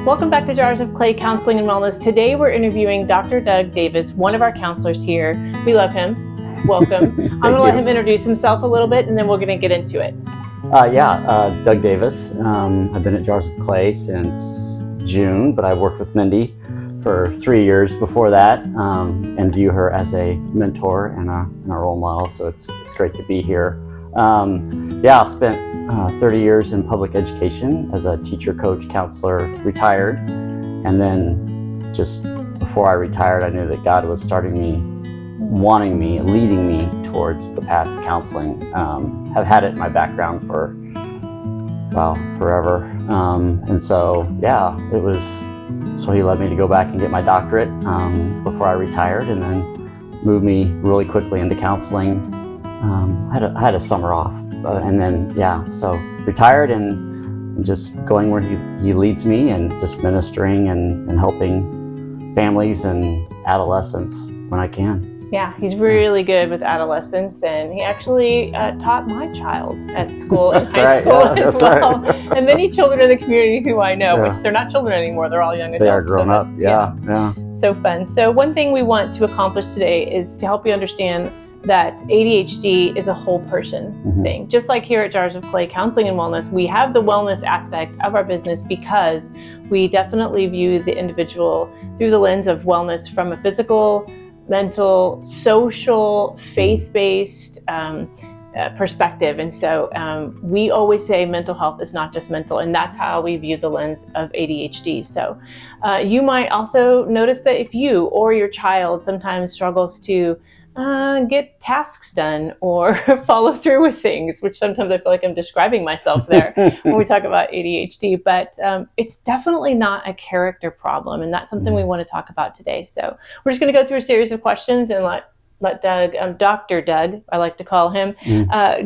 Welcome back to Jars of Clay Counseling and Wellness. Today we're interviewing Dr. Doug Davis, one of our counselors here. We love him. Welcome. I'm going to let him introduce himself a little bit and then we're going to get into it. Doug Davis. I've been at Jars of Clay since June, but I've worked with Mindy for 3 years before that, and view her as a mentor and a role model. So it's great to be here. I spent 30 years in public education as a teacher, coach, counselor, retired. And then just before I retired, I knew that God was wanting me, leading me towards the path of counseling. Have had it in my background for, forever. So he led me to go back and get my doctorate before I retired, and then moved me really quickly into counseling. I had a summer off, so retired and just going where he leads me, and just ministering and helping families and adolescents when I can. Yeah, he's really good with adolescents, and he actually taught my child at school, in high school as well. Right. And many children in the community who I know, which they're not children anymore, they're all young adults. They are grown up, yeah. So fun. So one thing we want to accomplish today is to help you understand that ADHD is a whole person thing. Just like here at Jars of Clay Counseling and Wellness, we have the wellness aspect of our business because we definitely view the individual through the lens of wellness from a physical, mental, social, faith-based perspective. And so we always say mental health is not just mental, and that's how we view the lens of ADHD. So you might also notice that if you or your child sometimes struggles to get tasks done or follow through with things, which sometimes I feel like I'm describing myself there when we talk about ADHD, but it's definitely not a character problem. And that's something we want to talk about today. So we're just going to go through a series of questions and let Doug, Dr. Doug, I like to call him,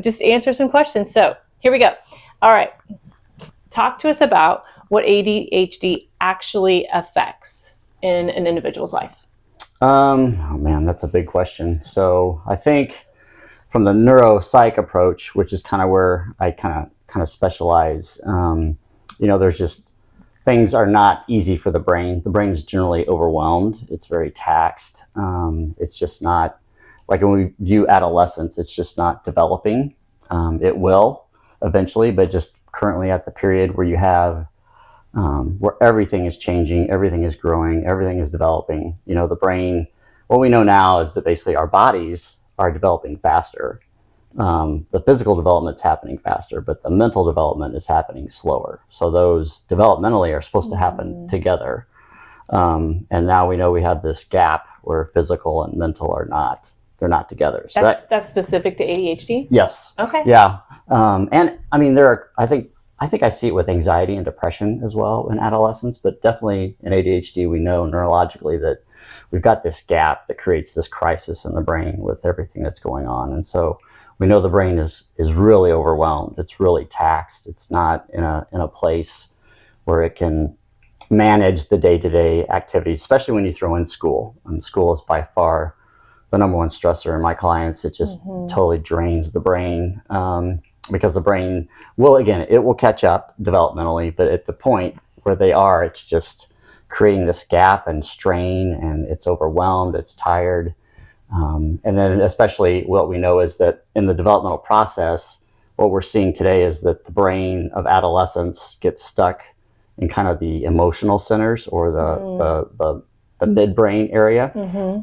just answer some questions. So here we go. All right. Talk to us about what ADHD actually affects in an individual's life. That's a big question. So I think from the neuropsych approach, which is kind of where I kind of specialize, there's just things are not easy for the brain. The brain is generally overwhelmed. It's very taxed. It's just not, like when we view adolescence, it's just not developing. It will eventually, but just currently at the period where you have where everything is changing, everything is growing, everything is developing. The brain, what we know now is that basically our bodies are developing faster. The physical development's happening faster, but the mental development is happening slower. So those developmentally are supposed to happen together. And now we know we have this gap where physical and mental they're not together. So that's specific to ADHD? Yes. Okay. Yeah. I think I see it with anxiety and depression as well in adolescence, but definitely in ADHD, we know neurologically that we've got this gap that creates this crisis in the brain with everything that's going on. And so we know the brain is really overwhelmed. It's really taxed. It's not in a place where it can manage the day-to-day activities, especially when you throw in school. And school is by far the number one stressor in my clients. It just totally drains the brain. Because the brain it will catch up developmentally, but at the point where they are, it's just creating this gap and strain, and it's overwhelmed, it's tired. And then especially what we know is that in the developmental process, what we're seeing today is that the brain of adolescents gets stuck in kind of the emotional centers or the midbrain area.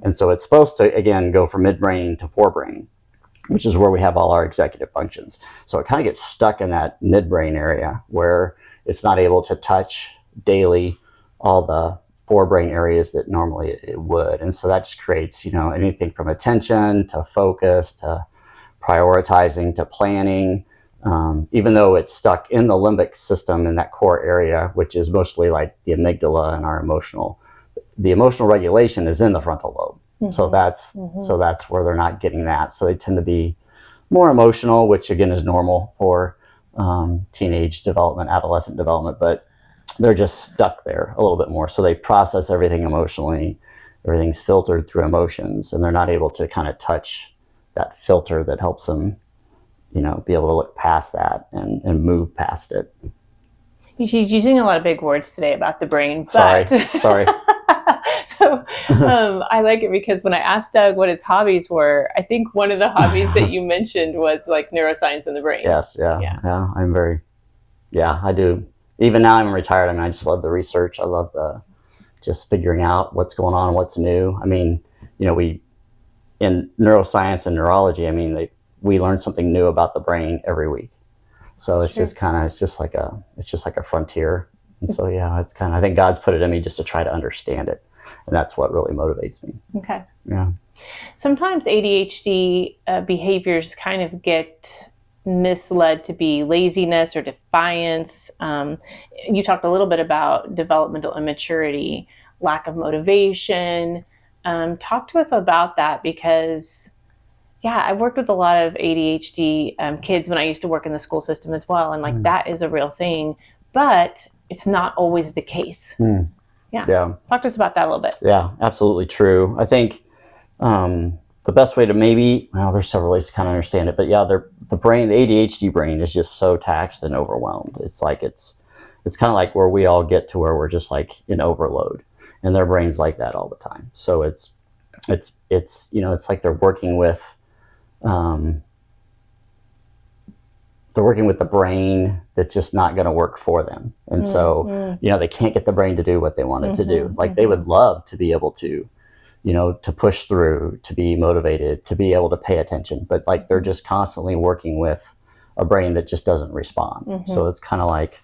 And so it's supposed to, again, go from midbrain to forebrain, which is where we have all our executive functions. So it kind of gets stuck in that midbrain area where it's not able to touch daily all the forebrain areas that normally it would. And so that just creates, anything from attention to focus to prioritizing to planning, even though it's stuck in the limbic system in that core area, which is mostly like the amygdala and the emotional regulation is in the frontal lobe. So that's where they're not getting that. So they tend to be more emotional, which again is normal for teenage development, adolescent development, but they're just stuck there a little bit more. So they process everything emotionally. Everything's filtered through emotions, and they're not able to kind of touch that filter that helps them, be able to look past that and move past it. She's using a lot of big words today about the brain. Sorry. But Sorry. So, I like it because when I asked Doug what his hobbies were, I think one of the hobbies that you mentioned was like neuroscience in the brain. Yes. Yeah. I'm very, I do. Even now I'm retired. I mean, I just love the research. I love just figuring out what's going on, what's new. I mean, we, in neuroscience and neurology, I mean, we learn something new about the brain every week. So it's just like a frontier. And so, it's kind of, I think God's put it in me just to try to understand it. And that's what really motivates me. Okay. Yeah. Sometimes ADHD behaviors kind of get misled to be laziness or defiance. You talked a little bit about developmental immaturity, lack of motivation. Talk to us about that because, I worked with a lot of ADHD kids when I used to work in the school system as well. And like that is a real thing, but it's not always the case. Yeah. Talk to us about that a little bit. Yeah, absolutely true. I think the best way to there's several ways to kind of understand it, but the brain, the ADHD brain is just so taxed and overwhelmed. It's like, it's kind of like where we all get to where we're just like in overload, and their brain's like that all the time. So it's like they're working with the brain that's just not going to work for them. And so, they can't get the brain to do what they want it to do. Like they would love to be able to, to push through, to be motivated, to be able to pay attention, but like they're just constantly working with a brain that just doesn't respond. So it's kind of like,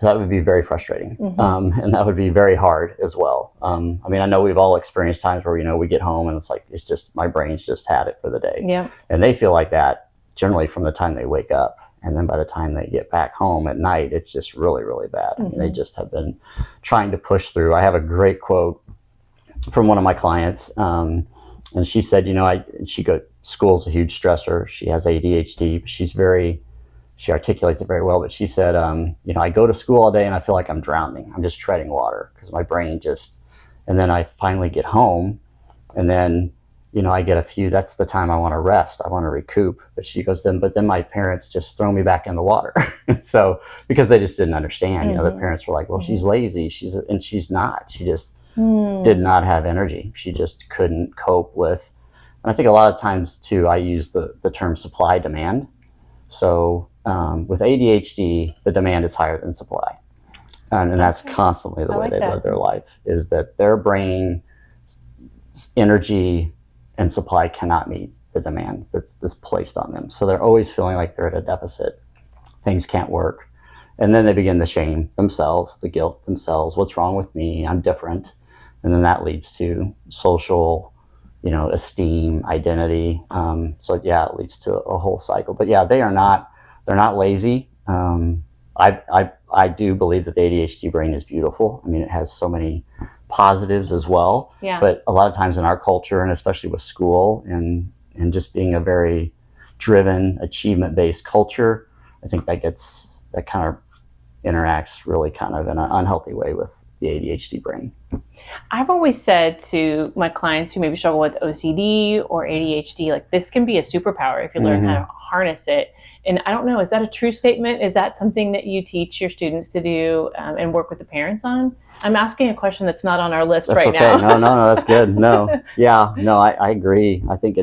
that would be very frustrating. And that would be very hard as well. I mean, I know we've all experienced times where, we get home and it's like, it's just, my brain's just had it for the day. Yeah. And they feel like that generally from the time they wake up. And then by the time they get back home at night, it's just really, really bad. I mean, they just have been trying to push through. I have a great quote from one of my clients. And she said, school's a huge stressor. She has ADHD, but she articulates it very well. But she said, I go to school all day and I feel like I'm drowning. I'm just treading water because my brain and then I finally get home and then, I get that's the time I want to rest. I want to recoup. But she goes, but then my parents just throw me back in the water. So, because they just didn't understand, the parents were like, well, she's lazy. She's not. She just did not have energy. She just couldn't cope with. And I think a lot of times too, I use the term supply demand. So with ADHD, the demand is higher than supply. And that's constantly the way they live their life, is that their brain energy and supply cannot meet the demand that's placed on them. So they're always feeling like they're at a deficit. Things can't work. And then they begin to shame themselves, the guilt themselves. What's wrong with me? I'm different. And then that leads to social, esteem, identity. It leads to a whole cycle. But they're not lazy. I do believe that the ADHD brain is beautiful. I mean, it has so many positives as well. Yeah. But a lot of times in our culture, and especially with school and just being a very driven, achievement-based culture, I think that kind of interacts really kind of in an unhealthy way with the ADHD brain. I've always said to my clients who maybe struggle with OCD or ADHD, like this can be a superpower if you learn how to harness it. And I don't know, is that a true statement? Is that something that you teach your students to do and work with the parents on? I'm asking a question that's not on our list now. No, that's good. No. I agree. I think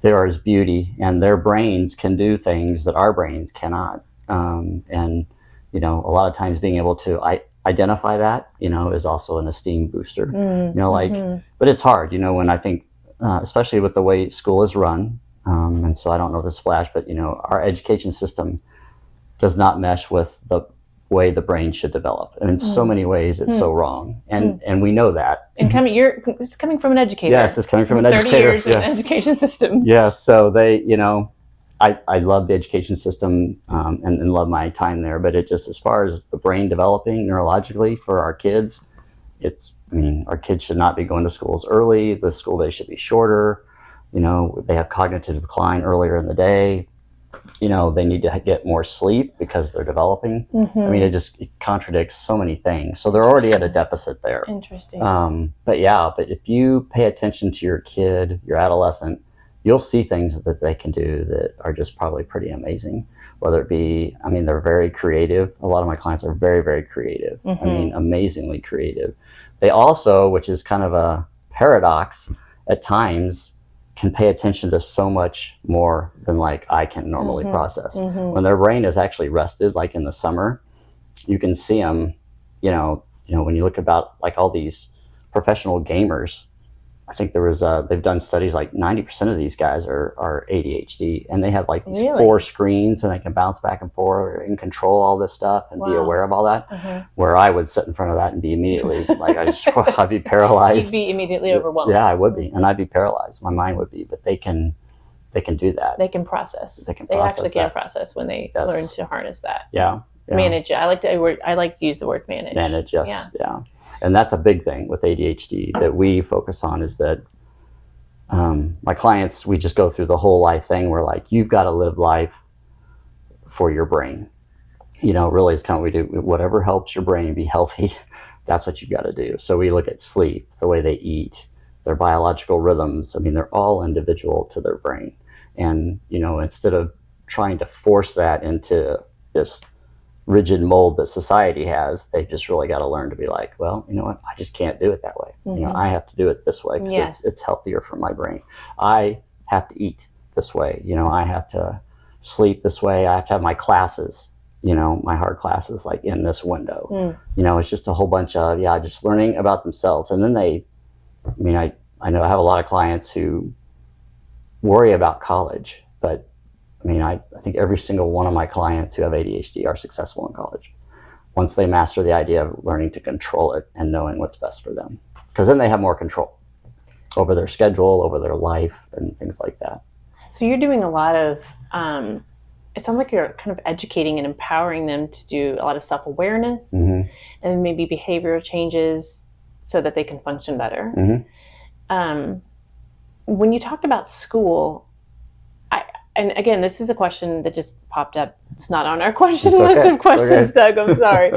there is beauty, and their brains can do things that our brains cannot. And a lot of times being able to identify that, is also an esteem booster. But it's hard, when I think, especially with the way school is run. And so I don't know this flash, but our education system does not mesh with the way the brain should develop. And in so many ways, it's so wrong. And we know that. And it's coming from an educator. Yes, it's coming from an educator. 30 years in the education system. Yes, so I love the education system and love my time there, but it just, as far as the brain developing neurologically for our kids, our kids should not be going to schools early. The school day should be shorter. They have cognitive decline earlier in the day. They need to get more sleep because they're developing. It contradicts so many things. So they're already at a deficit there. Interesting. But if you pay attention to your kid, your adolescent, you'll see things that they can do that are just probably pretty amazing. Whether it be, I mean, they're very creative. A lot of my clients are very, very creative. I mean, amazingly creative. They also, which is kind of a paradox at times, can pay attention to so much more than like I can normally process. When their brain is actually rested, like in the summer, you can see them, when you look about like all these professional gamers, I think they've done studies like 90% of these guys are ADHD, and they have like these 4 screens, and they can bounce back and forth and control all this stuff and be aware of all that. Where I would sit in front of that and be immediately like, I'd be paralyzed. You'd be immediately overwhelmed. Yeah, I would be, and I'd be paralyzed. My mind would be, but they can do that. They can process. They actually can process when they learn to harness that. Yeah. Manage. I like to use the word manage. Manage. Yes. Yeah. And that's a big thing with ADHD that we focus on, is that my clients, we just go through the whole life thing. We're like, you've got to live life for your brain. Really, it's kind of what we do. Whatever helps your brain be healthy, that's what you've got to do. So we look at sleep, the way they eat, their biological rhythms. I mean, they're all individual to their brain. And, instead of trying to force that into this rigid mold that society has, they've just really got to learn to be like, well, you know what, I just can't do it that way. I have to do it this way because it's healthier for my brain. I have to eat this way. I have to sleep this way. I have to have my classes, my hard classes like in this window. It's just a whole bunch of, just learning about themselves. And then I know I have a lot of clients who worry about college, but I think every single one of my clients who have ADHD are successful in college once they master the idea of learning to control it and knowing what's best for them. Because then they have more control over their schedule, over their life, and things like that. So you're doing a lot of, it sounds like you're kind of educating and empowering them to do a lot of self-awareness and maybe behavioral changes so that they can function better. When you talked about school, and again, this is a question that just popped up. It's not on our question list of questions, Doug. I'm sorry.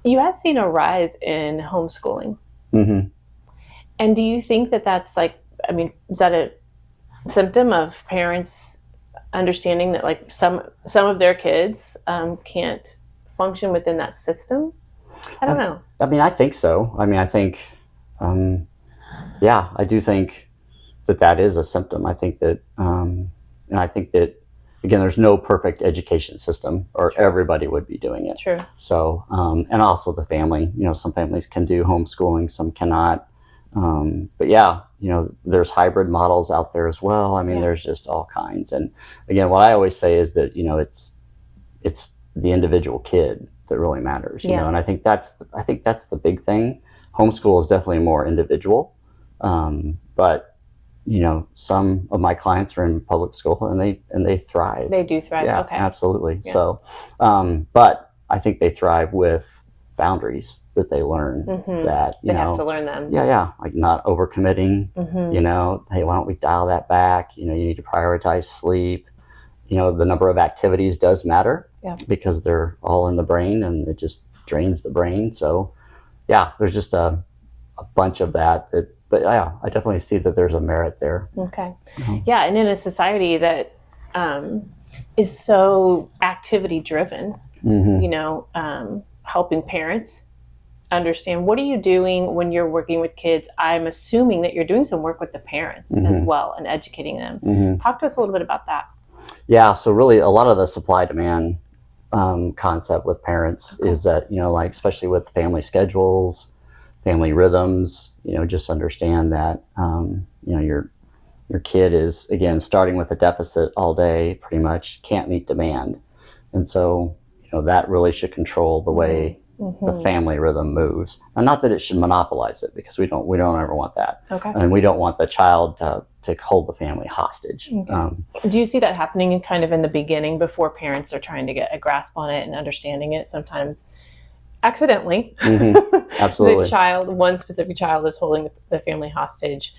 You have seen a rise in homeschooling. And do you think that that's like, is that a symptom of parents understanding that like some of their kids can't function within that system? I don't know. I think so. I think, I do think that is a symptom. I think that, and I think that, again, there's no perfect education system, or everybody would be doing it. True. So, and also the family, some families can do homeschooling, some cannot. But there's hybrid models out there as well. There's just all kinds. And again, what I always say is that, it's the individual kid that really matters, and I think that's the big thing. Homeschool is definitely more individual. But some of my clients are in public school and they thrive. They do thrive. Yeah, okay. Absolutely. Yeah. So, but I think they thrive with boundaries that they learn that, they have to learn them. Yeah. Like not overcommitting, hey, why don't we dial that back? You need to prioritize sleep. The number of activities does matter because they're all in the brain and it just drains the brain. So there's just a bunch of that. But I definitely see that there's a merit there. Okay. Yeah, and in a society that is so activity driven, helping parents understand, what are you doing when you're working with kids? I'm assuming that you're doing some work with the parents as well and educating them. Talk to us a little bit about that. Yeah, so really a lot of the supply demand concept with parents is that, like especially with family schedules, family rhythms, just understand that, your kid is, again, starting with a deficit all day, pretty much can't meet demand. And so, that really should control the way the family rhythm moves. And not that it should monopolize it, because we don't ever want that. Okay. And we don't want the child to hold the family hostage. Okay. Do you see that happening kind of in the beginning before parents are trying to get a grasp on it and understanding it? Sometimes accidentally, Absolutely. One specific child is holding the family hostage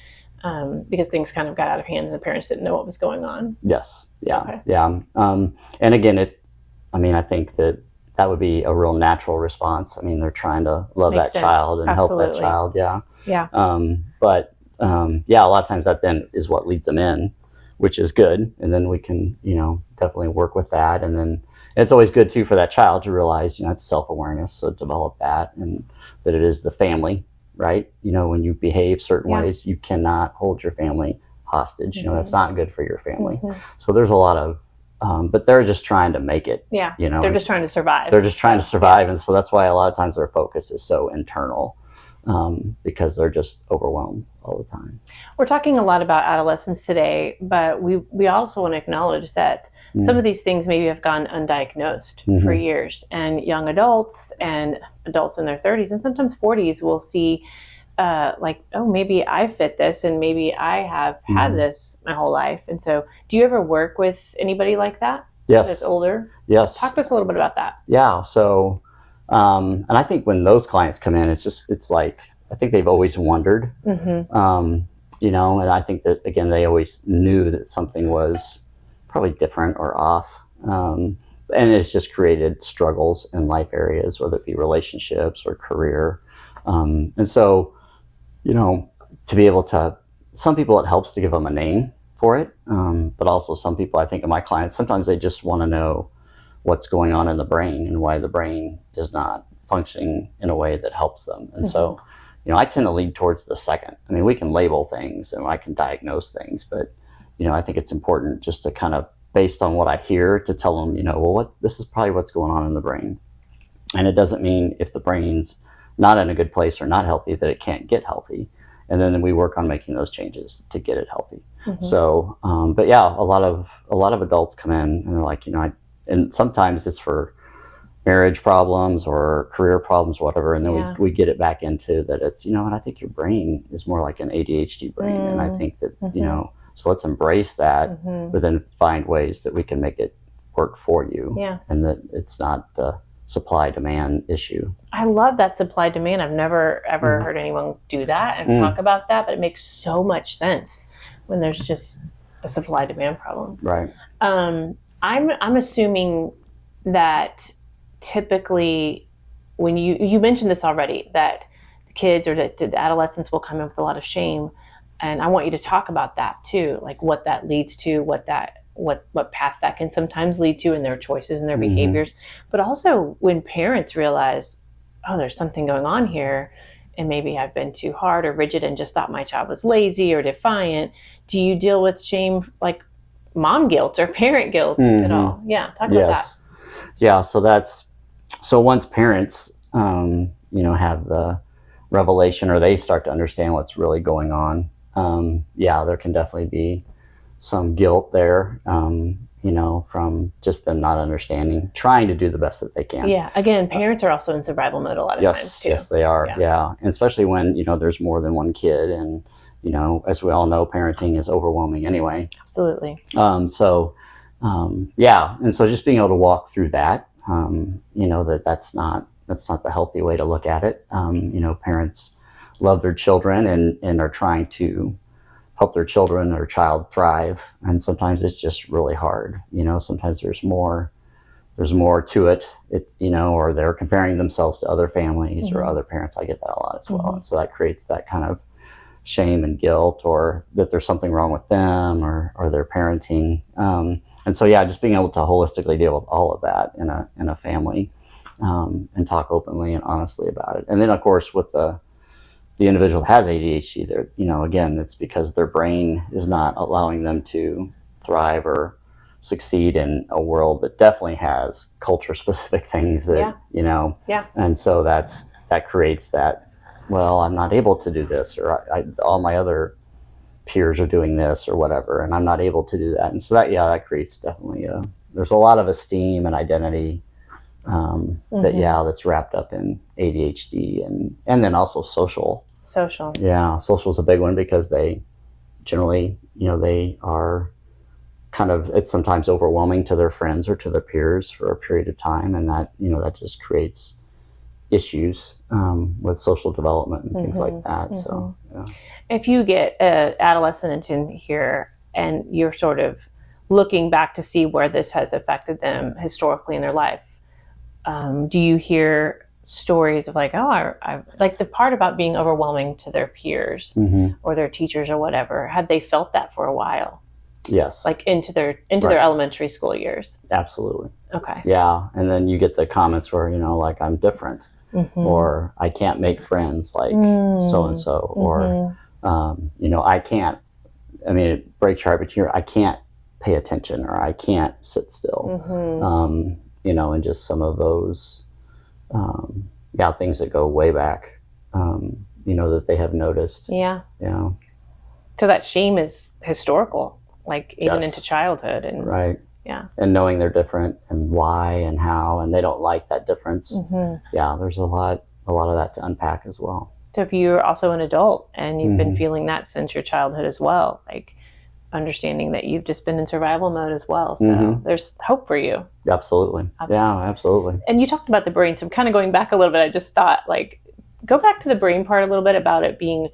because things kind of got out of hand and the parents didn't know what was going on. Yes. Yeah. Okay. Yeah. And again, I think that would be a real natural response. They're trying to love Makes that sense. child and Absolutely. help that child. Yeah. Yeah. But yeah, a lot of times that then is what leads them in, which is good. And then we can, definitely work with that. And then it's always good too for that child to realize, it's self-awareness. So develop that, and that it is the family, right? When you behave certain ways, you cannot hold your family hostage. That's not good for your family. So there's a lot of, but they're just trying to make it. Yeah. They're just trying to survive. They're just trying to survive. And so that's why a lot of times their focus is so internal, because they're just overwhelmed all the time. We're talking a lot about adolescence today, but we also want to acknowledge that some of these things maybe have gone undiagnosed for years. And young adults and adults in their 30s and sometimes 40s will see oh, maybe I fit this, and maybe I have had this my whole life. And so do you ever work with anybody like that? Yes. That's older? Yes. Talk to us a little bit about that. Yeah. So, and I think when those clients come in, it's like, I think they've always wondered, and I think that, again, they always knew that something was probably different or off. And it's just created struggles in life areas, whether it be relationships or career. And so, to be able to, some people it helps to give them a name for it. But also some people, I think of my clients, sometimes they just want to know what's going on in the brain and why the brain is not functioning in a way that helps them. And so, I tend to lean towards the second. I mean, we can label things and I can diagnose things, but, I think it's important just to kind of, based on what I hear, to tell them, this is probably what's going on in the brain. And it doesn't mean if the brain's not in a good place or not healthy that it can't get healthy. And then we work on making those changes to get it healthy. So, but yeah, a lot of adults come in and they're like, and sometimes it's for marriage problems or career problems, whatever. And then we get it back into that it's, and I think your brain is more like an ADHD brain. And I think that, so let's embrace that, but then find ways that we can make it work for you. Yeah. And that it's not the supply demand issue. I love that supply demand. I've never ever heard anyone do that and talk about that, but it makes so much sense when there's just a supply demand problem. Right. I'm assuming that typically when you mentioned this already, that the kids or the adolescents will come in with a lot of shame, and I want you to talk about that too, like what that leads to, what path that can sometimes lead to in their choices and their behaviors, but also when parents realize, oh, there's something going on here, and maybe I've been too hard or rigid and just thought my child was lazy or defiant. Do you deal with shame, like mom guilt or parent guilt at all? Yeah, talk about that. Yeah, so once parents, have the revelation or they start to understand what's really going on, there can definitely be some guilt there, from just them not understanding, trying to do the best that they can. Yeah. Again, parents are also in survival mode a lot of times too. Yes, they are. Yeah. And especially when, there's more than one kid, and, as we all know, parenting is overwhelming anyway. Absolutely. And so just being able to walk through that, that's not the healthy way to look at it. Parents love their children and are trying to help their children or child thrive. And sometimes it's just really hard. Sometimes there's more to it, or they're comparing themselves to other families or other parents. I get that a lot as well. And so that creates that kind of shame and guilt, or that there's something wrong with them or their parenting. And so, just being able to holistically deal with all of that in a family, and talk openly and honestly about it. And then, of course, with the individual that has ADHD, they're, again, it's because their brain is not allowing them to thrive or succeed in a world that definitely has culture-specific things that, and so that creates that, well, I'm not able to do this, or all my other peers are doing this or whatever, and I'm not able to do that. And so that creates definitely there's a lot of esteem and identity that's wrapped up in ADHD, and then also social. Yeah, social is a big one, because they generally, they are kind of, it's sometimes overwhelming to their friends or to their peers for a period of time, and that, that just creates issues with social development and things like that. So, if you get an adolescent in here and you're sort of looking back to see where this has affected them historically in their life, do you hear stories of like, oh, I like the part about being overwhelming to their peers or their teachers or whatever. Had they felt that for a while? Yes. Like into their elementary school years. Absolutely. Okay. Yeah. And then you get the comments where, like, I'm different, or I can't make friends like so-and-so, or, I can't, it breaks your heart, but I can't pay attention, or I can't sit still. And just some of those, things that go way back, that they have noticed. Yeah. Yeah. So that shame is historical, like even into childhood. And right. Yeah. And knowing they're different and why and how, and they don't like that difference. Yeah, there's a lot of that to unpack as well. So if you're also an adult and you've been feeling that since your childhood as well, like understanding that you've just been in survival mode as well. So there's hope for you. Absolutely. Yeah, absolutely. And you talked about the brain. So kind of going back a little bit, I just thought, like, go back to the brain part a little bit about it being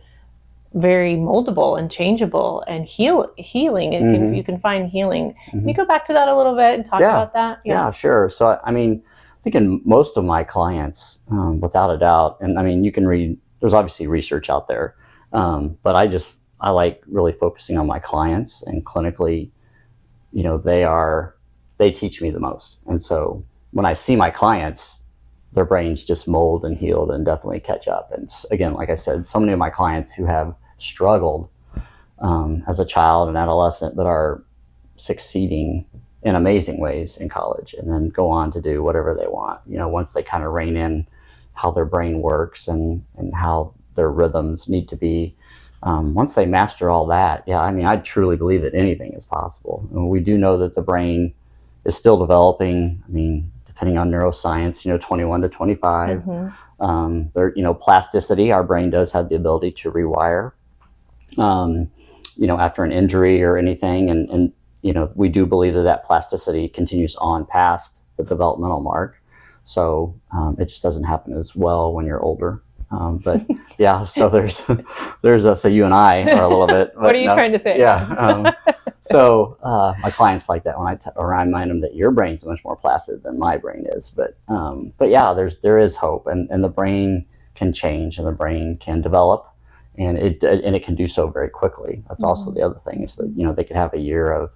very moldable and changeable and healing. And you can find healing. Can you go back to that a little bit and talk about that? Yeah, sure. So, I think in most of my clients, without a doubt, and you can read, there's obviously research out there, but I like really focusing on my clients, and clinically, they teach me the most. And so when I see my clients, their brains just mold and healed and definitely catch up. And again, like I said, so many of my clients who have struggled as a child and adolescent, but are succeeding in amazing ways in college, and then go on to do whatever they want, once they kind of rein in how their brain works and how their rhythms need to be. Once they master all that, I truly believe that anything is possible. And we do know that the brain is still developing. Depending on neuroscience, 21 to 25. Plasticity, our brain does have the ability to rewire, after an injury or anything. And we do believe that plasticity continues on past the developmental mark. So it just doesn't happen as well when you're older. But yeah, so so you and I are a little bit. What are you trying to say? Yeah. So my clients like that when I remind them that your brain's much more placid than my brain is. But yeah, there is hope, and the brain can change, and the brain can develop, and it can do so very quickly. That's also the other thing, is that they could have a year of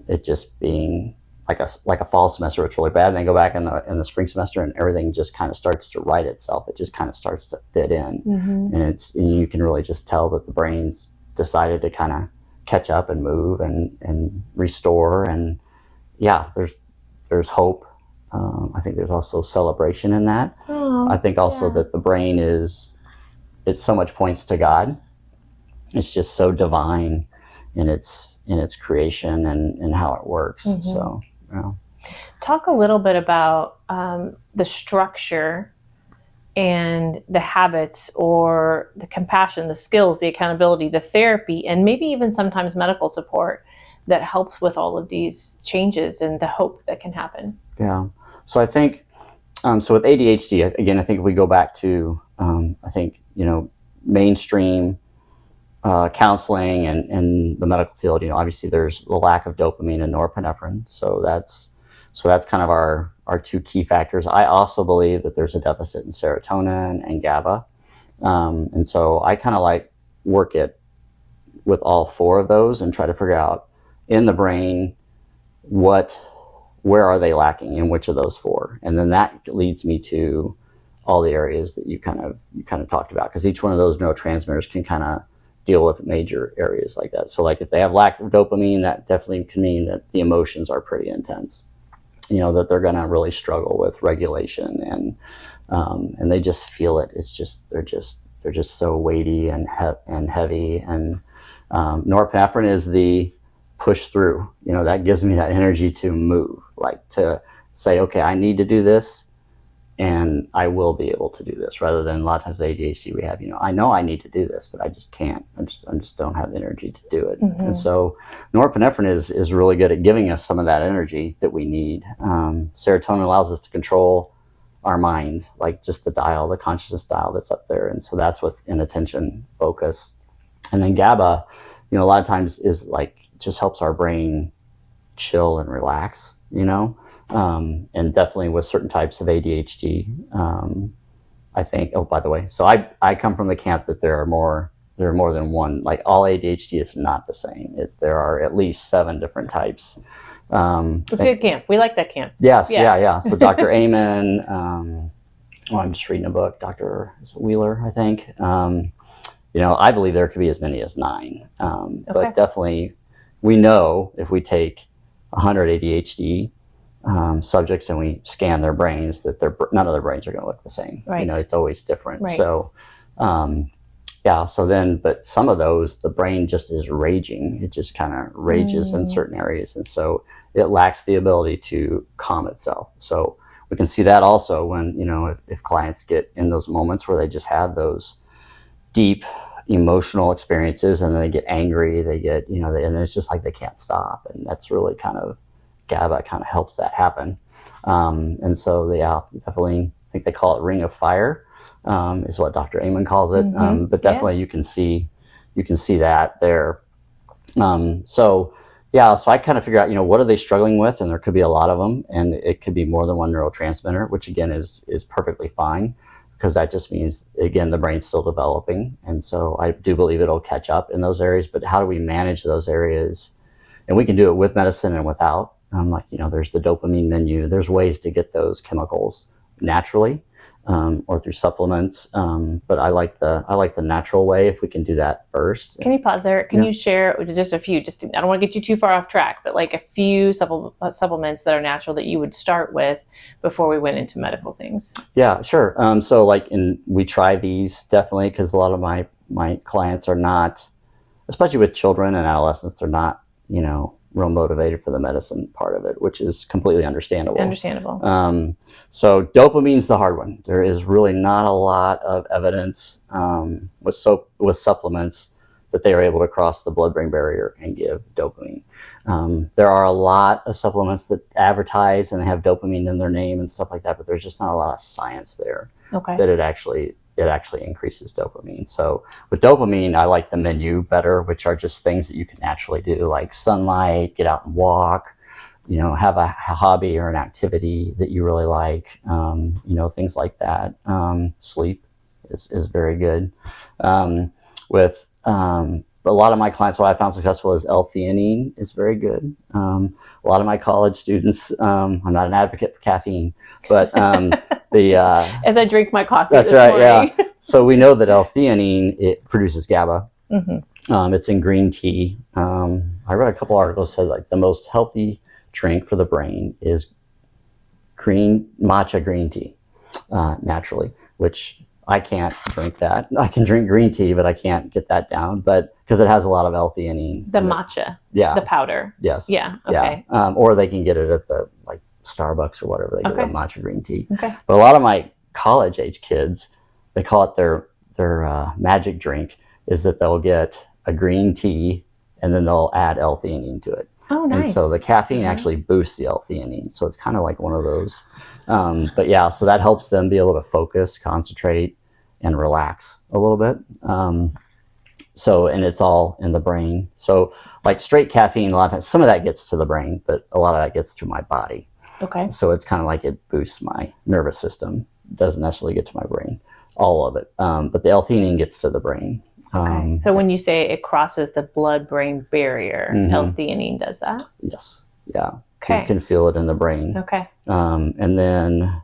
it just being like a fall semester, it's really bad, and then go back in the spring semester, and everything just kind of starts to right itself. It just kind of starts to fit in, and you can really just tell that the brain's decided to kind of catch up and move and restore. And yeah, there's hope. I think there's also celebration in that. I think also that the brain it so much points to God. It's just so divine in its creation and how it works. So talk a little bit about the structure and the habits, or the compassion, the skills, the accountability, the therapy, and maybe even sometimes medical support that helps with all of these changes and the hope that can happen. Yeah. So I think, so with ADHD, again, I think if we go back to, I think, mainstream counseling and the medical field, obviously there's the lack of dopamine and norepinephrine. So that's kind of our two key factors. I also believe that there's a deficit in serotonin and GABA. And so I kind of like work it with all four of those and try to figure out in the brain, where are they lacking in which of those four? And then that leads me to all the areas that you kind of talked about, because each one of those neurotransmitters can kind of deal with major areas like that. So like if they have lack of dopamine, that definitely can mean that the emotions are pretty intense, that they're going to really struggle with regulation, and they just feel it. It's just, they're just so weighty and heavy. And norepinephrine is the push through, that gives me that energy to move, like to say, okay, I need to do this, and I will be able to do this, rather than a lot of times the ADHD we have, I know I need to do this, but I just can't. I just don't have the energy to do it. And so norepinephrine is really good at giving us some of that energy that we need. Serotonin allows us to control our mind, like just the consciousness dial that's up there. And so that's with inattention, focus. And then GABA, a lot of times is like, just helps our brain chill and relax, and definitely with certain types of ADHD. I think, oh, by the way, so I come from the camp that there are more than one, like all ADHD is not the same. There are at least 7 different types. It's a good camp. We like that camp. Yes, yeah. So Dr. Amen, I'm just reading a book, Dr. Wheeler, I think. I believe there could be as many as 9. But definitely, we know if we take 100 ADHD subjects and we scan their brains, that none of their brains are going to look the same. Right. It's always different. Right. So, but some of those, the brain just is raging. It just kind of rages in certain areas. And so it lacks the ability to calm itself. So we can see that also when, if clients get in those moments where they just have those deep emotional experiences and then they get angry, they get, and it's just like they can't stop. And that's really GABA kind of helps that happen. And so definitely, I think they call it ring of fire, is what Dr. Amen calls it. But definitely you can see that there. So I kind of figure out, what are they struggling with? And there could be a lot of them, and it could be more than one neurotransmitter, which again is perfectly fine, because that just means, again, the brain's still developing. And so I do believe it'll catch up in those areas, but how do we manage those areas? And we can do it with medicine and without. There's the dopamine menu. There's ways to get those chemicals naturally, or through supplements. But I like the natural way, if we can do that first. Can you pause there? Can you share just a few, I don't want to get you too far off track, but like a few supplements that are natural that you would start with before we went into medical things? Yeah, sure. We try these definitely, because a lot of my clients are not, especially with children and adolescents, they're not, real motivated for the medicine part of it, which is completely understandable. So dopamine's the hard one. There is really not a lot of evidence with supplements that they are able to cross the blood-brain barrier and give dopamine. There are a lot of supplements that advertise and have dopamine in their name and stuff like that, but there's just not a lot of science there that it actually increases dopamine. So with dopamine, I like the menu better, which are just things that you can naturally do, like sunlight, get out and walk, have a hobby or an activity that you really like, things like that. Sleep is very good. With a lot of my clients, what I found successful is L-theanine is very good. A lot of my college students, I'm not an advocate for caffeine, but as I drink my coffee that's this morning. Yeah. So we know that L-theanine, it produces GABA. It's in green tea. I read a couple articles that said like the most healthy drink for the brain is matcha green tea, naturally, which I can't drink that. I can drink green tea, but I can't get that down. But because it has a lot of L-theanine. The matcha. The powder. Yes. Yeah. Okay. Yeah. Or they can get it at the Starbucks or whatever. They get the matcha green tea. Okay. But a lot of my college age kids, they call it their magic drink, is that they'll get a green tea and then they'll add L-theanine to it. Oh, nice. And so the caffeine actually boosts the L-theanine. So it's kind of like one of those. But yeah, so that helps them be able to focus, concentrate, and relax a little bit. And it's all in the brain. So like straight caffeine, a lot of times, some of that gets to the brain, but a lot of that gets to my body. Okay. So it's kind of like it boosts my nervous system. It doesn't necessarily get to my brain, all of it. But the L-theanine gets to the brain. Okay. So when you say it crosses the blood-brain barrier, L-theanine does that? Yes. Yeah. So you can feel it in the brain. Okay. And then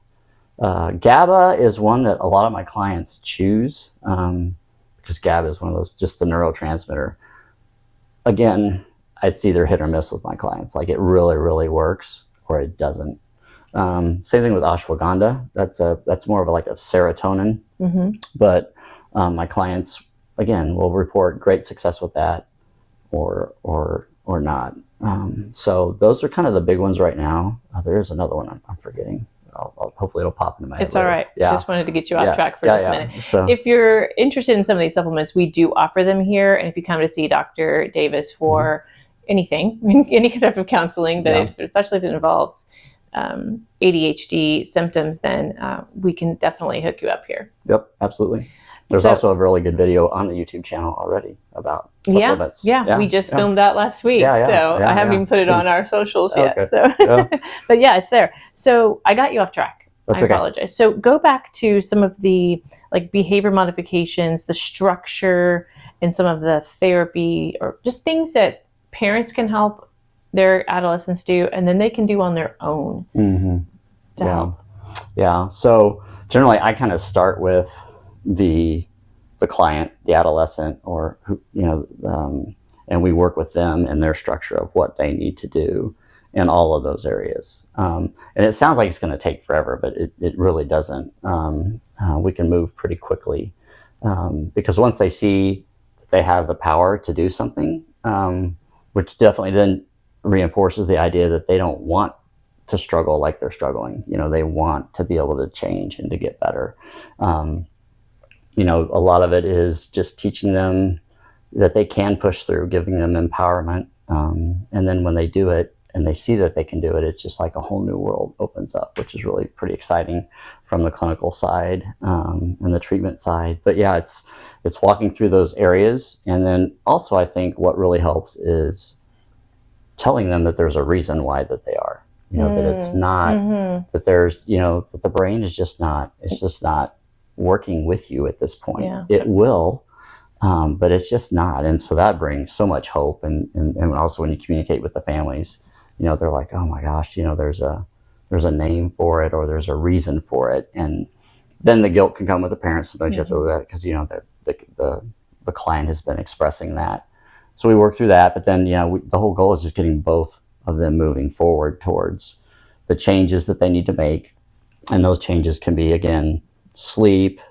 GABA is one that a lot of my clients choose, because GABA is one of those, just the neurotransmitter. Again, it's either hit or miss with my clients. Like it really, really works or it doesn't. Same thing with ashwagandha. That's more of a serotonin. But my clients, again, will report great success with that or not. So those are kind of the big ones right now. There is another one I'm forgetting. Hopefully it'll pop into my head. It's all right. Yeah. Just wanted to get you off track for just a minute. So, if you're interested in some of these supplements, we do offer them here. And if you come to see Dr. Davis for anything, any type of counseling, especially if it involves ADHD symptoms, then we can definitely hook you up here. Yep, absolutely. There's also a really good video on the YouTube channel already about supplements. Yeah. We just filmed that last week. So I haven't even put it on our socials yet. Okay. So, but yeah, it's there. So I got you off track. That's I apologize. So go back to some of the like behavior modifications, the structure, and some of the therapy, or just things that parents can help their adolescents do, and then they can do on their own to help. Yeah. So generally, I kind of start with the client, the adolescent, or who, and we work with them and their structure of what they need to do in all of those areas. And it sounds like it's going to take forever, but it really doesn't. We can move pretty quickly because once they see that they have the power to do something, which definitely then reinforces the idea that they don't want to struggle like they're struggling. They want to be able to change and to get better. A lot of it is just teaching them that they can push through, giving them empowerment. And then when they do it and they see that they can do it, it's just like a whole new world opens up, which is really pretty exciting from the clinical side and the treatment side. But yeah, it's walking through those areas. And then also I think what really helps is telling them that there's a reason why that they are, that it's not, that there's, that the brain is just not, it's just not working with you at this point. Yeah. It will, but it's just not. And so that brings so much hope. And also when you communicate with the families, they're like, oh my gosh, there's a name for it, or there's a reason for it. And then the guilt can come with the parents. Sometimes you have to do that because, the client has been expressing that. So we work through that, but then, the whole goal is just getting both of them moving forward towards the changes that they need to make. And those changes can be, again, sleep,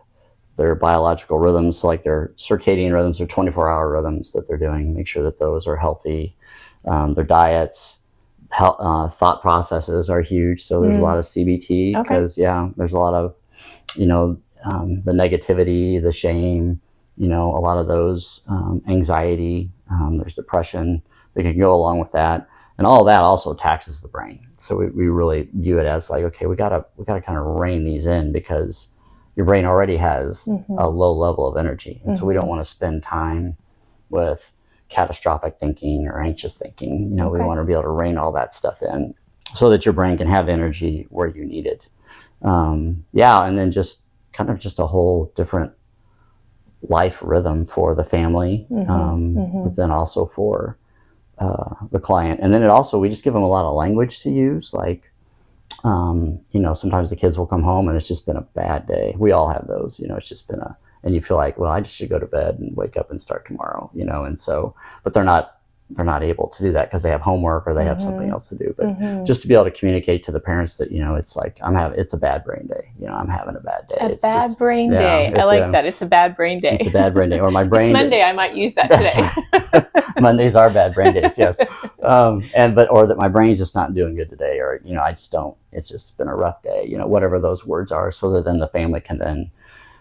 their biological rhythms, so like their circadian rhythms, their 24-hour rhythms that they're doing, make sure that those are healthy. Their diets, thought processes are huge. So there's a lot of CBT because, there's a lot of, the negativity, the shame, a lot of those, anxiety, there's depression that can go along with that. And all of that also taxes the brain. So we really view it as like, okay, we gotta kind of rein these in because your brain already has a low level of energy. And so we don't want to spend time with catastrophic thinking or anxious thinking. We want to be able to rein all that stuff in so that your brain can have energy where you need it. And then just kind of just a whole different life rhythm for the family, but then also for the client. And then we just give them a lot of language to use. Like, sometimes the kids will come home and it's just been a bad day. We all have those, it's just been and you feel like, well, I just should go to bed and wake up and start tomorrow, and so, but they're not able to do that because they have homework or they have something else to do. But just to be able to communicate to the parents that, it's like, it's a bad brain day. I'm having a bad day. It's bad brain day. I like that. It's a bad brain day. It's a bad brain day. Or my brain. It's Monday. I might use that today. Mondays are bad brain days. Yes. Or that my brain's just not doing good today. Or, I just don't, it's just been a rough day, whatever those words are, so that then the family can then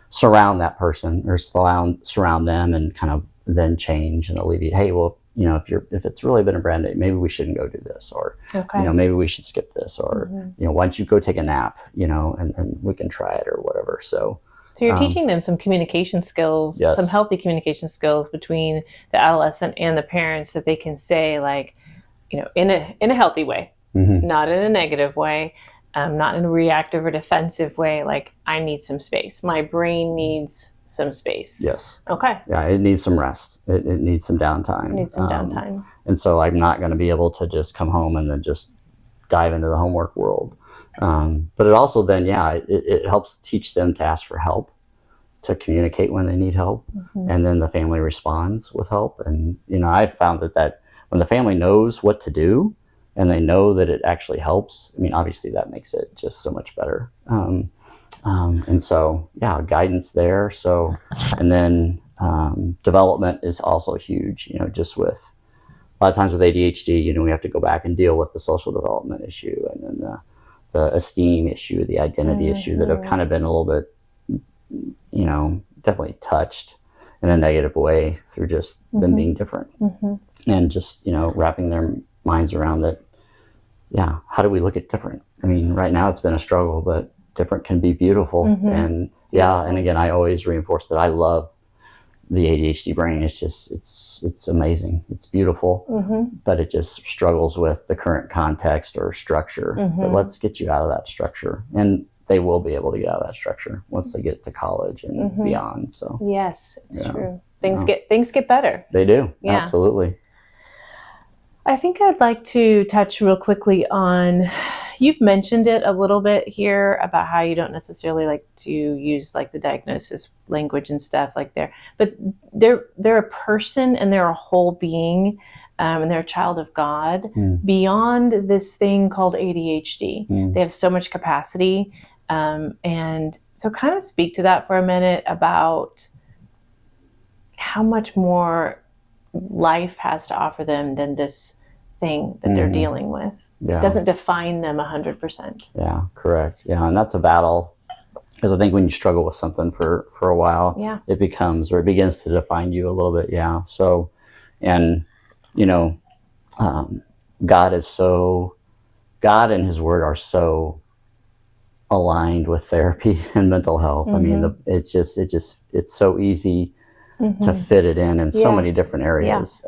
surround that person or surround them and kind of then change and alleviate. Hey, well, if it's really been a bad day, maybe we shouldn't go do this, or maybe we should skip this, or why don't you go take a nap, and we can try it or whatever. So you're teaching them some communication skills, some healthy communication skills between the adolescent and the parents that they can say, like, in a healthy way, not in a negative way. Not in a reactive or defensive way, like, I need some space. My brain needs some space. Yes. Okay. Yeah, it needs some rest. It needs some downtime. And so I'm not going to be able to just come home and then just dive into the homework world. But it also then, it helps teach them to ask for help, to communicate when they need help. And then the family responds with help. And, I've found that when the family knows what to do, and they know that it actually helps, obviously that makes it just so much better. And so, guidance there. So, and then development is also huge, just with, a lot of times with ADHD, we have to go back and deal with the social development issue, and then the esteem issue, the identity issue that have kind of been a little bit, definitely touched in a negative way through just them being different. And just, wrapping their minds around that. How do we look at different? Right now it's been a struggle, but different can be beautiful. And and again, I always reinforce that I love the ADHD brain. It's just, it's amazing. It's beautiful, but it just struggles with the current context or structure. But let's get you out of that structure. And they will be able to get out of that structure once they get to college and beyond. So yes, it's true. Things get better. They do. Yeah. Absolutely. I think I'd like to touch real quickly on, you've mentioned it a little bit here about how you don't necessarily like to use like the diagnosis language and stuff like there, but they're a person and they're a whole being, and they're a child of God beyond this thing called ADHD. They have so much capacity. And so kind of speak to that for a minute about how much more life has to offer them than this thing that they're dealing with. It doesn't define them 100%. Yeah, correct. Yeah, and that's a battle, because I think when you struggle with something for a while, it becomes, or it begins to define you a little bit. Yeah. So, and God and His Word are so aligned with therapy and mental health. I mean, it's so easy to fit it in so many different areas.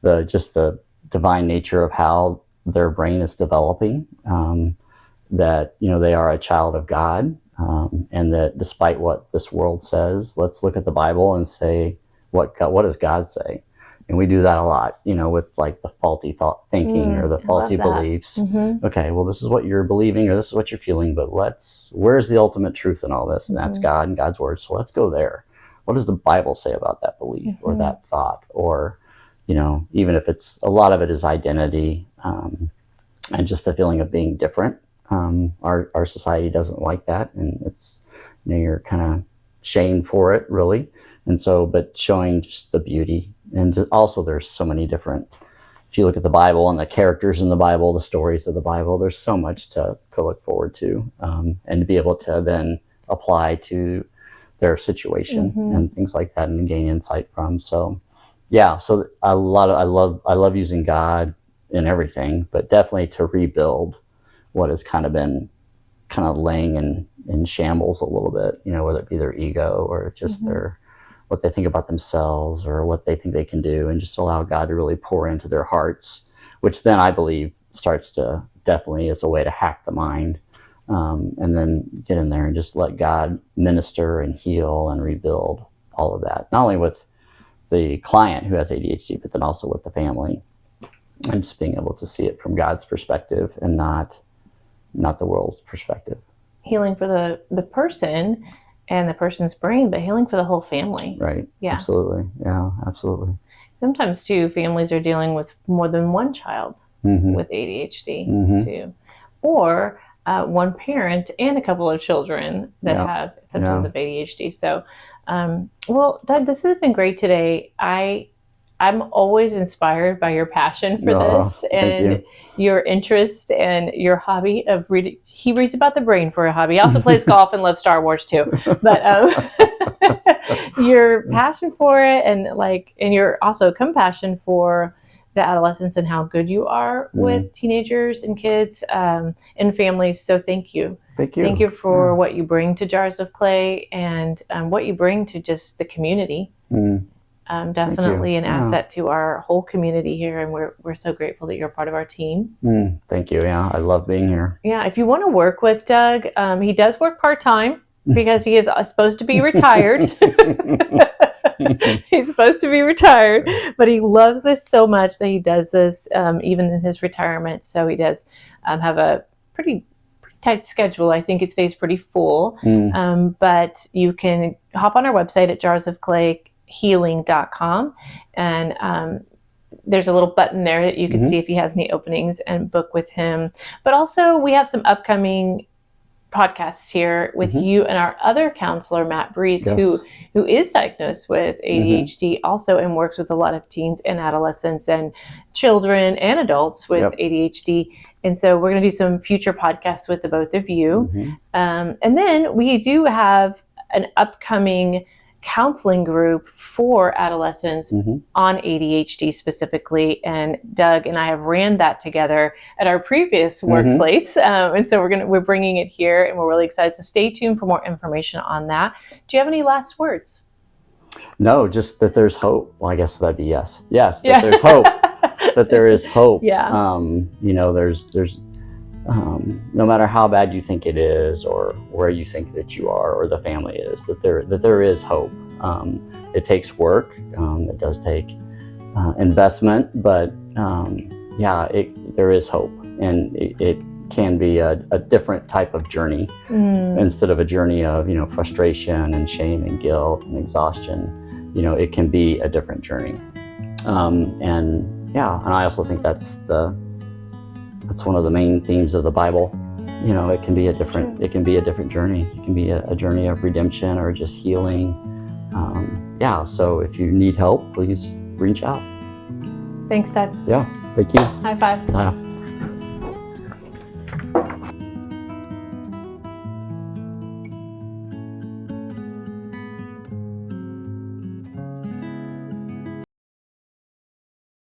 With the divine nature of how their brain is developing, that they are a child of God, and that despite what this world says, let's look at the Bible and say, what does God say? And we do that a lot, with like the faulty thinking or the faulty beliefs. Okay, well, this is what you're believing, or this is what you're feeling, but where's the ultimate truth in all this? And that's God and God's Word. So let's go there. What does the Bible say about that belief or that thought? Or, even if a lot of it is identity, and just the feeling of being different. Our society doesn't like that. And it's, you're kind of shamed for it, really. And so, but showing just the beauty. And also there's so many different, if you look at the Bible and the characters in the Bible, the stories of the Bible, there's so much to look forward to, and to be able to then apply to their situation and things like that and gain insight from. So yeah, so I love using God in everything, but definitely to rebuild what has kind of been laying in shambles a little bit, whether it be their ego or just what they think about themselves or what they think they can do, and just allow God to really pour into their hearts, which then I believe starts to definitely as a way to hack the mind, and then get in there and just let God minister and heal and rebuild all of that, not only with the client who has ADHD, but then also with the family, and just being able to see it from God's perspective and not the world's perspective. Healing for the person and the person's brain, but healing for the whole family. Right. Yeah. Absolutely. Yeah, absolutely. Sometimes too, families are dealing with more than one child with ADHD too, or one parent and a couple of children that have symptoms of ADHD. So, well, Doug, this has been great today. I'm always inspired by your passion for this and your interest and your hobby of reading. He reads about the brain for a hobby. He also plays golf and loves Star Wars too. But your passion for it and your also compassion for the adolescents and how good you are with teenagers and kids and families. So thank you. Thank you. Thank you for what you bring to Jars of Clay and what you bring to just the community. Definitely an asset to our whole community here, and we're so grateful that you're part of our team. Thank you. Yeah, I love being here. Yeah, if you want to work with Doug, he does work part-time because he is supposed to be retired. He's supposed to be retired, but he loves this so much that he does this even in his retirement. So he does have a pretty tight schedule. I think it stays pretty full, but you can hop on our website at jarsofclayhealing.com, and there's a little button there that you can see if he has any openings and book with him. But also we have some upcoming podcasts here with you and our other counselor, Matt Breeze, who is diagnosed with ADHD also and works with a lot of teens and adolescents and children and adults with ADHD. And so we're going to do some future podcasts with the both of you. And then we do have an upcoming counseling group for adolescents on ADHD specifically. And Doug and I have ran that together at our previous workplace. And so we're bringing it here, and we're really excited. So stay tuned for more information on that. Do you have any last words? No, just that there's hope. Well, I guess that'd be yes. Yes, that there's hope. That there is hope. Yeah. You know, there's no matter how bad you think it is, or where you think that you are, or the family is, that there is hope. It takes work. It does take investment, but there is hope, and it can be a different type of journey instead of a journey of, you know, frustration and shame and guilt and exhaustion. You know, it can be a different journey. And I also think that's one of the main themes of the Bible. You know, it can be a different journey. It can be a journey of redemption or just healing. So if you need help, please reach out. Thanks, Doug. Yeah, thank you. High five.